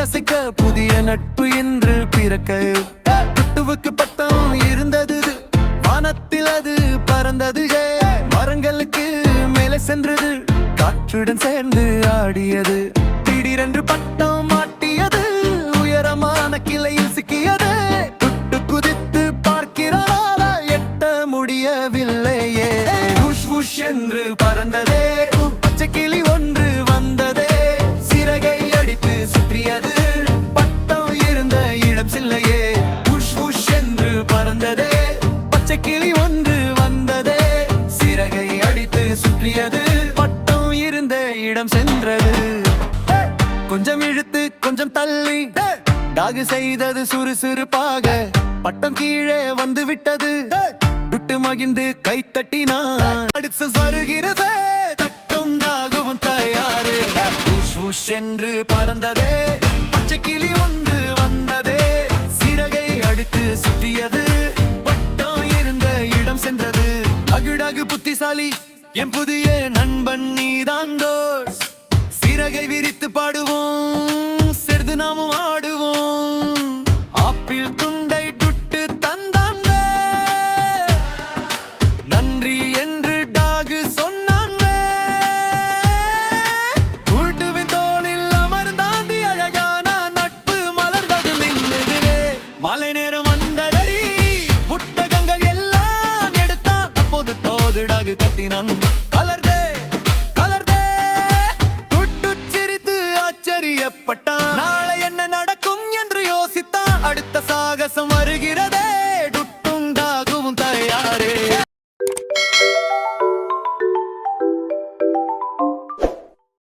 அசைக்க புதிய நட்பு என்று பிறக்க குட்டுவுக்கு பட்டம் இருந்தது, வானத்தில் அது பறந்தது, மரங்களுக்கு மேலே சென்றது, காற்றுடன் சேர்ந்து ஆடியது. திடீரென்று பட்டம் மாட்டியது, உயரமான கிளையில் சிக்கியது. குட்டு குதித்து பார்க்கிறாரா, எட்ட முடியவில்லையே. உஷ் உஷ் என்று பறந்ததே, பச்சை கிளி ஒன்று வந்ததே, சிறகை அடித்து சுற்றியது, பட்டம் இருந்த இடம் சில்லையே. உஷ் உஷ் என்று பறந்ததே, பச்சை கிளி ஒன்று வந்ததே, சிறகை அடித்து சுற்றியது, பட்டம் இருந்த இடம் சென்றது. கொஞ்சம் இழுத்து கொஞ்சம் தள்ளி டாகு செய்தது சுறுசுறுப்பாக, பட்டம் கீழே வந்து விட்டது. விட்டு மகிழ்ந்து கை தட்டினான். அடுத்து வருகிறது தட்டும் டாகவும் தயாரு. உஷ் உஷ் என்று பறந்ததே, பச்சை கிளி ஒன்று வந்ததே, சிறகை அடித்து சுற்றியது, பட்டம் இருந்த இடம் சென்றது. அகுடாகு புத்திசாலி, என் புதிய நண்பன் நீதான் தோஸ். சிறகை விரித்து பாடுவோம்